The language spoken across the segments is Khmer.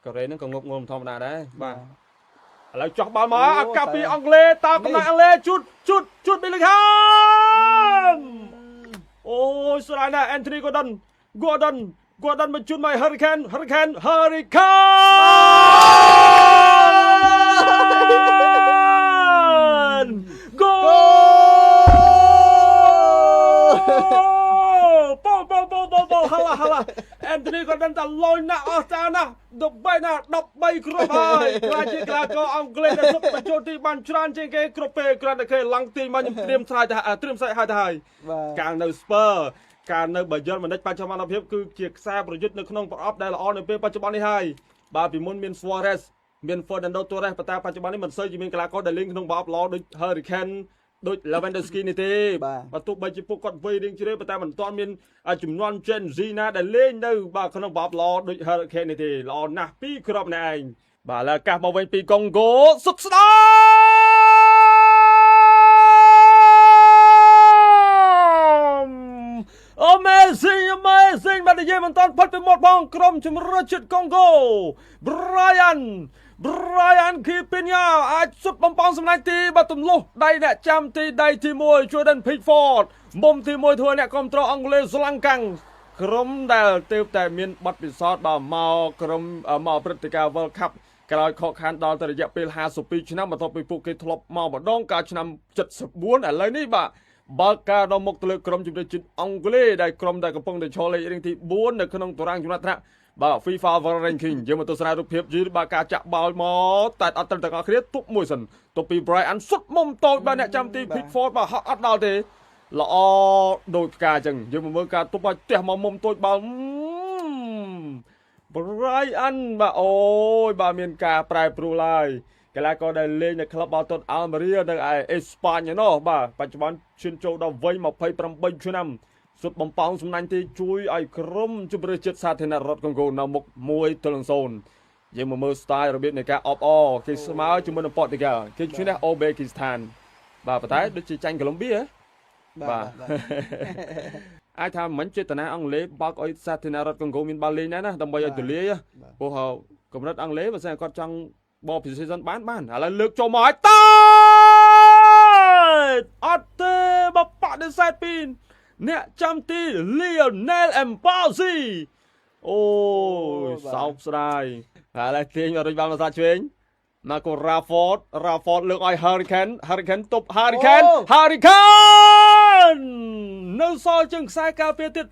កូរ៉េនឹងក៏ងប់ងល់ធម្មតាដែរបាទឥឡូវចោះបាល់មកអាកាពីអង់គ្លេសតើកំណត់អង់គ្លេសជូតប៊ីលីខាមអូយស្រ័យណាស់ Anthony Gordon បញ្ជូនមក Hurricane Goal ហឡា Anthony Gordon តាលយណាស់អស់តាណាស់13ណាស់13គ្រាប់ហើយខ្លាចជាកីឡាករអង់គ្លេសដែលសុខបញ្ចូលទីបានច្រើនជាងគេគ្រប់ពេលគ្រាន់តែគេឡើងទីមកខ្ញុំត្រៀមស្រ័យទៅហើយកាលនៅ Spur ការនៅបាយ័នបណ្ឌិតបច្ចុប្បន្នភាពគឺជាខ្សែប្រយុទ្ធនៅក្នុងប្រអប់ដែលល្អនៅពេលបច្ចុប្បន្ននេះហើយបាទពីមុនមាន Suarez មាន Fernando Torres ប៉ុន្តែបច្ចុប្បន្ននេះមិនសូវជាមានកីឡាករដែលលេងក្នុងប្រអប់ល្អដូច Hurricane ដូច Lewandowski នេះទេបាទទោះបីជាពួកគាត់វ័យរៀងជ្រេប៉ុន្តែមិនទាន់មានចំនួន Gen Z ណាដែលលេងនៅបាទក្នុងប្រអប់ល្អដូច Hurricane នេះទេល្អណាស់ពីគ្រាប់នេះឯងបាទឥឡូវកាសមកវិញពីកុងហ្គោសុខស្ដាមAmazing បាទនិយាយមិនតាន់ផុតពីមាត់បងក្រុមជំរឿនជាតិកុងហ្គោ Brian Kipinya អាចសុទ្ធបំពង់សម្លាញ់ទីបាទទម្លុះដៃអ្នកចាំទីដៃទី1 Jordan Pickford មុំទី1ធ្វើអ្នកគ្រប់គ្រងអង់គ្លេសស្លង្កាំងក្រុមដែលទើបតែមានប័ណ្ណពិសោធន៍បាទមកក្រុមមកព្រឹត្តិការណ៍ World Cup ក្រោយខកខានដល់ទៅរយៈពេល52ឆ្នាំបន្ទាប់ពីពួកគេធ្លាប់មកម្ដងកាលឆ្នាំ74ឥឡូវនេះបាទបើការដល់មុខទៅលើក្រុមជំនឿជាតិអង់គ្លេសដែលក្រុមដែលកំពុងតែឈរលេខរៀងទី4នៅក្នុងតារាងចំណាត់ថ្នាក់បាទ FIFA World Ranking យើងមកទស្សនារូបភាពយឺតបាទការចាក់បាល់មកតែអត់ត្រូវទាំងអស់គ្នាទប់មួយសិនទប់ពី Brian សុទ្ធមុំតូចបាទអ្នកចាំទី Pickford បាទអត់ដល់ទេល្អដូចផ្កាអញ្ចឹងយើងមកមើលការទប់ឲ្យផ្ទះមកមុំតូចបាល់ Brian បាទអូយបាទមានការប្រែប្រួលហើយកីឡាករដែលលេងនៅក្លឹបបាល់ទាត់ Almeria នៅឯអេស្ប៉ាញណោះបាទបច្ចុប្បន្នឈានចូលដល់វ័យ28ឆ្នាំសុទ្ធបំពង់សំណាញ់ទីជួយឲ្យក្រុមជម្រើសជាតិសាធារណរដ្ឋកុងហ្គោនៅមុខ1-0យើងមកមើល style របៀបនៃការអបអរគេស្មើជាមួយនឹង Portugal គេឈ្នះ Uzbekistan បាទប៉ុន្តែដូចជាចាញ់កូឡុំបៀបាទអាចថាមិនចេតនាអង់គ្លេសបើកឲ្យសាធារណរដ្ឋកុងហ្គោមានបាល់លេងដែរណាដើម្បីឲ្យទូលាយព្រោះកម្រិតអង់គ្លេសបើសិនគាត់ចង់បោះ position បានឥឡូវលើកចូលមកឲ្យតើអត់ទេបបដិសេធពីអ្នកចាំទី Lionel Messi អូយសោកស្ដាយឥឡូវទាញមករុញបាល់មកសាឆ្វេងមកក៏ Rafford លើកឲ្យ Hurricane ទប់ Hurricane នៅសល់ជើងខ្សែការពារទៀត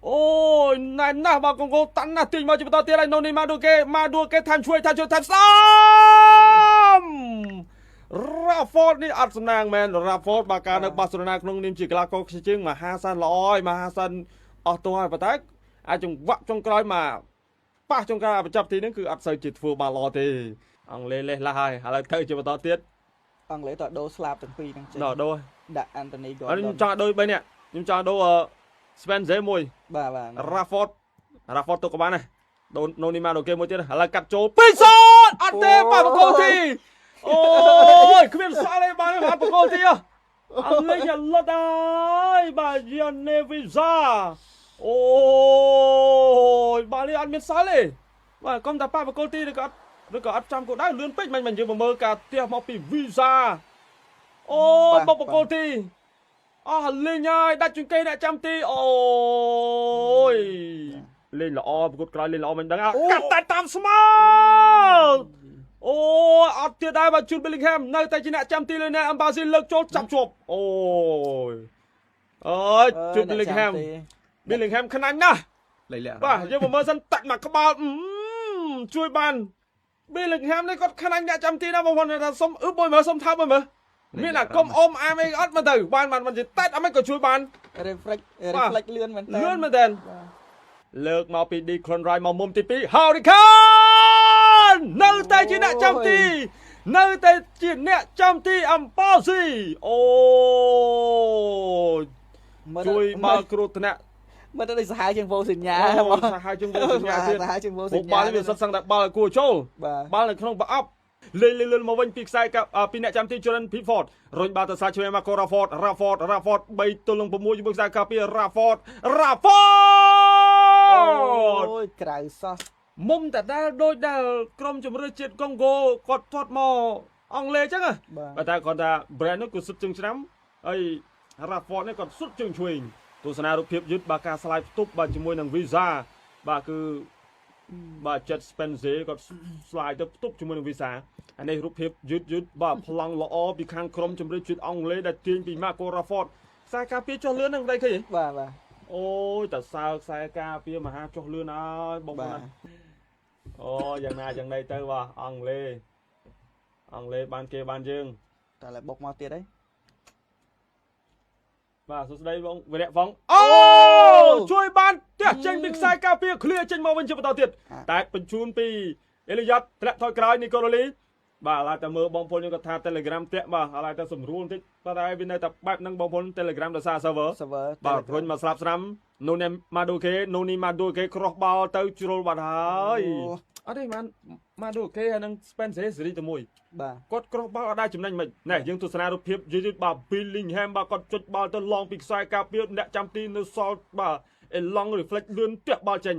អូយណែនណាស់បាទកុងហ្គោតាន់ណាស់ទាញមកជាបន្តទៀតហើយនោះនេះមកឌូគេថែមជួយថែមស្ដាម Rafford នេះអត់សំណាងមែន Rafford បាទការនៅបាសេឡូណាក្នុងនាមជាកីឡាករខ្ជិលមហាសានល្អហើយមហាសានអស់ទោះហើយប៉ុន្តែអាចចង្វាក់ចុងក្រោយមកប៉ះចុងក្រោយបញ្ចប់ទីនេះគឺអត់សូវជាធ្វើបានល្អទេអង់គ្លេសលេះឡាស់ហើយឥឡូវទៅជាបន្តទៀតអង់គ្លេសតើដូរស្លាប់ទាំងពីរហ្នឹងចេះដូរដាក់ Anthony Gordon ខ្ញុំចង់ដូរ3នាក់ខ្ញុំចង់ដូរ Spencer មួយបាទ Rafford ទុកក៏បានដែរដូរនោះនេះមកដូរគេមួយទៀតឥឡូវកាត់ចូល2-0អត់ទេបាទបង្គោលទីអូយគ្មានសល់ទេបាទអត់បង្គោលទីអត់លេងលត់ហើយបាទ Yanneviza អូយបាទនេះអត់មានសល់ទេបាទកុំតែប៉ះបង្គោលទីឬក៏អត់ចាំគោលដៅលឿនពេកមិនយើងមកមើលការផ្ទះមកពី Visa អូយបង្គោលទីអស់លេងហើយដាច់ជង្គែអ្នកចាំទីអូយលេងល្អប្រកួតក្រោយលេងល្អមិនដឹងកាត់តែតាមស្មើអូអត់ទៀតដែរបាទជូត Bellingham នៅតែជាអ្នកចាំទីលើអ្នក Messi លើកចូលចាប់ជាប់អូយជូត Bellingham ខ្នាញ់ណាស់បាទយើងមកមើលសិនតាក់មកក្បាលជួយបាន Bellingham នេះគាត់ខ្នាញ់អ្នកចាំទីណាបងប្អូនថាសុំមួយមើលសុំថាមួយមើលមានអាកុំអមអាមអីអត់មកទៅបានមិនជាតែអត់មិនក៏ជួយបាន reflect លឿនមែនតើលើកមកពី Declan Rice មកមុំទី2 Hurricane នៅតែជាអ្នកចាំទីMessi អូជួយមកគ្រោះថ្នាក់មើលទៅសាហាវជាងវោសញ្ញាសាហាវជាងវោសញ្ញាទៀតបាល់នេះវាសុទ្ធសឹងតែបាល់គួរចូលបាល់នៅក្នុងប្រអប់លេងមកវិញពីខ្សែពីអ្នកចាំទី Jordan Pickford រុញបាល់ទៅសាឆ្វេងមកក៏ Rafford 3-6ជាមួយខ្សែការពារ Rafford អូយក្រៅសោះ មុំតែដែលដូចដែលក្រុមជំរឿជាតិកុងហ្គោគាត់ធាត់មកអង់គ្លេសអញ្ចឹង បាទ តែគាត់ថា brand នោះគឺសុទ្ធជើងច្រាំហើយ Rafford នេះគាត់សុទ្ធជើងឆ្វេងទស្សនារូបភាពយឺតបាទការស្លាយផ្ទុកបាទជាមួយនឹង Visa បាទគឺបាទ Jet Spencer គាត់ស្លាយទៅផ្ទុកជាមួយនឹង Visa អានេះរូបភាពយឺតបាទប្លង់ល្អពីខាងក្រុមជំរឿជាតិអង់គ្លេសដែលទាញពី Marco Rafford ខ្សែការពារចុះលឿនហ្នឹងដែរឃើញ បាទ អូយតើសើខ្សែការពារមហាចុះលឿនហើយបងប្អូនអូយ៉ាងណាយ៉ាងណីទៅបាទអង់គ្លេសបានគេបានយើង តែlạiបុកមកទៀតអី បាទសួស្ដីបងវិរៈហ្វុងអូជួយបានទះចេញពីខ្សែការពារឃ្លាចេញមកវិញជាបន្តទៀតតែបញ្ជូនពីអេលីយ៉តធ្លាក់ថយក្រោយនីកូលូលីបាទឥឡូវតែមើលបងប្អូនយើងគាត់ថា Telegram តាក់បាទឥឡូវតែសម្រួលបន្តិចប៉ុន្តែវានៅតែបែបហ្នឹងបងប្អូន Telegram ដោយសារ server បាទរុញមកស្លាប់ស្រាំនូនីម៉ាដូគេក្រោះបាល់ទៅជ្រុលបាត់ហើយអត់ទេម៉ាដូគេហើយនឹង Spencer សេរីតែមួយ បាទ គាត់ក្រោះបាល់អត់ដែរចំណេញមិនណែយើងទស្សនារូបភាពយឺតបាទ Bellingham បាទគាត់ចុចបាល់ទៅឡងពីខ្សែការពារអ្នកចាំទីនៅសល់បាទអេឡង់ reflect លឿនទះបាល់ចេញ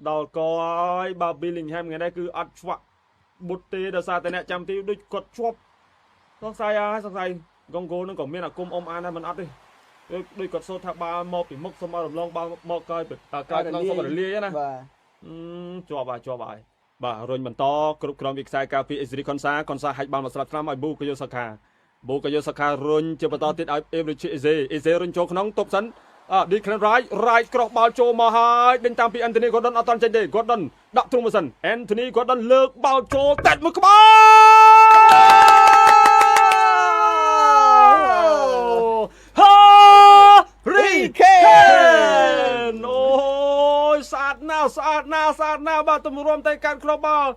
ដល់កហើយបាទ Bellingham ថ្ងៃនេះគឺអត់ឆ្វាក់បុតទេដោយសារតែអ្នកចាំទីដូចគាត់ជាប់សង្ស័យ Gongo នឹងក៏មានអាគមអមអានដែរមិនអត់ទេដូចគាត់សូត្រថាបាល់មកពីមុខសុំឲ្យរំលងបាល់មកក្រោយឡើងសុំរលាយណា បាទ ជាប់ហើយបាទរុញបន្តគ្រប់ក្រុមវិខ្សែការពីអេស្រីខុនសាហាច់បាល់មកស្លាប់ស្រាំឲ្យប៊ូកាយូសាខារុញជាបន្តទៀតឲ្យអេវរីឈីអេសេរុញចូលក្នុងទប់សិនឌីក្លែនរ៉ាយក្រោះបាល់ចូលមកហើយដេញតាមពីអេនធូនី Gordon អត់ទាន់ចេញទេ Gordon ដាក់ទ្រូងមកសិនអេនធូនី Gordon លើកបាល់ចូលតាត់មួយក្បាលរីខេនអូយស្អាតណាស់បាទទម្រាំតែការគ្របបាល់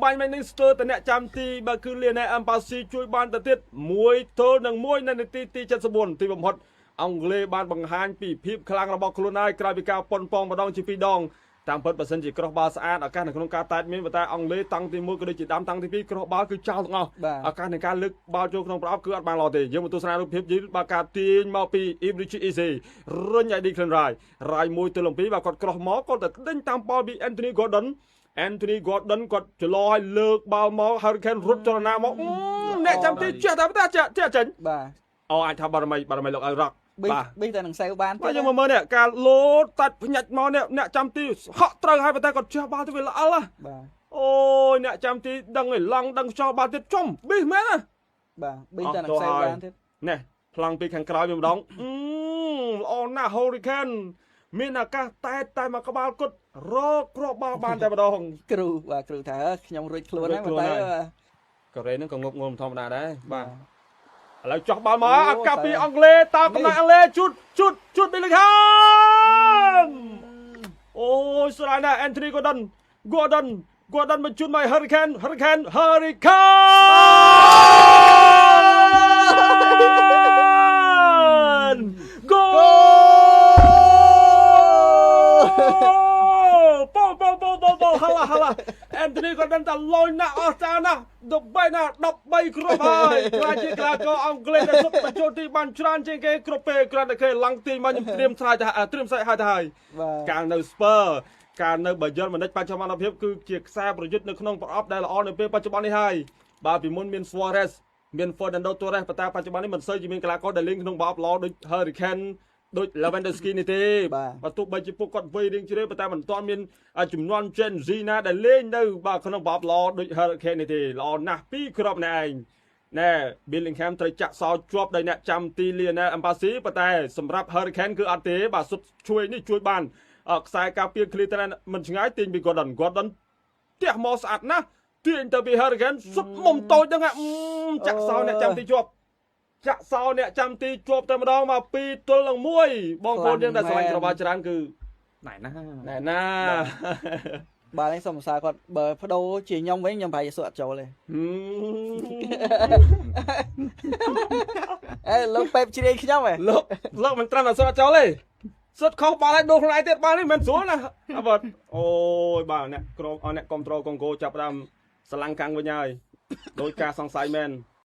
បាញ់មិននឹងស្ទើរតែអ្នកចាំទីបាទគឺលៀនអេមប៉ាស៊ីជួយបានទៅទៀត1 ទល់នឹង 1 នៅនាទីទី74ទីបំផុតអង់គ្លេសបានបង្ហាញពីភាពខ្លាំងរបស់ខ្លួនហើយក្រោយពីការប៉ុនប៉ងម្ដងជា2ដងតាមពិតបើសិនជាក្រោះបាល់ស្អាតឱកាសនៅក្នុងការតែតមានតែអង់គ្លេសតាំងទី1ក៏ដូចជាដាំតាំងទី2ក្រោះបាល់គឺចោលទាំងអស់ឱកាសនៃការលើកបាល់ចូលក្នុងប្រអប់គឺអត់បានល្អទេយើងមកទស្សនារូបភាពយឺតបាទការទាញមកពីអ៊ីបរីជីអេសេរុញឲ្យឌីក្លែនរ៉ាយ1 ទល់នឹង 2បាទគាត់ក្រោះមកគាត់ទៅដេញតាមបាល់ពីអេនធូនី Gordon គាត់ចលោឲ្យលើកបាល់មក Hurricane រត់ចលនាមកអ្នកចាំទីចេះតែចេញបាទអូអាចថាបារមីលោកឲ្យរ៉ុកបាទប៊ីតែនឹងសែវបានបាទយើងមកមើលនេះការលោតតាច់ភ្ញាច់មកនេះអ្នកចាំទីហក់ត្រូវហើយប៉ុន្តែគាត់ចេះបាល់ទៅវាល្អណាស់បាទអូយអ្នកចាំទីដឹងឯឡង់ដឹងខ្យល់បាល់ទៀតចំប៊ីសមែនណាបាទប៊ីតែនឹងសែវបានទៀតណែប្លង់ពីខាងក្រោយម្ដងល្អណាស់ Hurricane មានឱកាសតែមកក្បាលគាត់រកគ្រាប់បាល់បានតែម្ដងគ្រូថាខ្ញុំរួចខ្លួនហើយប៉ុន្តែកូរ៉េនឹងក៏ងប់ងល់ធម្មតាដែរបាទឥឡូវចោះបាល់មកអាកាពីអង់គ្លេសតើកំណត់អង់គ្លេសជូត Bellingham អូយស្រ័យណាស់ Anthony Gordon បញ្ជូនមក Hurricane Goal ហាឡា Anthony Gordon តែលយណាស់អស្ចារ្យណាស់13គ្រាប់ហើយខ្លាចជាកីឡាករអង់គ្លេសដែលសុទ្ធបញ្ចូលទីបានច្រើនជាងគេគ្រប់ពេលគ្រាន់តែគេឡើងទីមកខ្ញុំត្រៀមស្រ័យទៅត្រៀមសាច់ហើយទៅហើយកាលនៅ Spurs កាលនៅ Bayern Munich បច្ចុប្បន្នភាពគឺជាខ្សែប្រយុទ្ធនៅក្នុងប្រអប់ដែលល្អនៅពេលបច្ចុប្បន្ននេះហើយបាទពីមុនមាន Suarez មាន Fernando Torres ប៉ុន្តែបច្ចុប្បន្ននេះមិនសូវជាមានកីឡាករដែលលេងក្នុងប្រអប់ល្អដូច Hurricane ដូច Lewandowski នេះទេបើទោះបីជាពួកគាត់វ័យរៀងជ្រេប៉ុន្តែមិនទាន់មានចំនួន Gen Z ណាដែលលេងនៅបាទក្នុងប្រអប់ល្អដូច Hurricane នេះទេល្អណាស់ពីរគ្រាប់នេះឯងណែ Bellingham ត្រូវចាក់សោជាប់ដោយអ្នកចាំទី Lionel Messi ប៉ុន្តែសម្រាប់ Hurricane គឺអត់ទេបាទសុទ្ធជួយបានខ្សែការពារ clear តែមិនឆ្ងាយទាញពី Gordon ទះមកស្អាតណាស់ទាញទៅពី Hurricane សុទ្ធមុំតូចហ្នឹងចាក់សោអ្នកចាំទីជាប់តែម្ដងមក2 ទល់នឹង 1បងប្អូនយើងដែលស្រឡាញ់ក្របាល់ច្រើនគឺណែណាបាទនេះសូមសរសើរគាត់បើបដូរជាខ្ញុំវិញខ្ញុំប្រហែលជាសួរអត់ចូលទេលោកពេបជ្រាយខ្ញុំហ៎លោកមិនត្រឹមតែសួរអត់ចូលទេសុទ្ធខុសបាល់ឲ្យដូរខ្លួនឯងទៀតបាល់នេះមិនស្រួលណាអត់អូយបាទអ្នកគ្រប់គ្រប់ត្រូលកុងហ្គោចាប់ដើមស្រឡាំងកាំងវិញហើយដោយការសង្ស័យមែន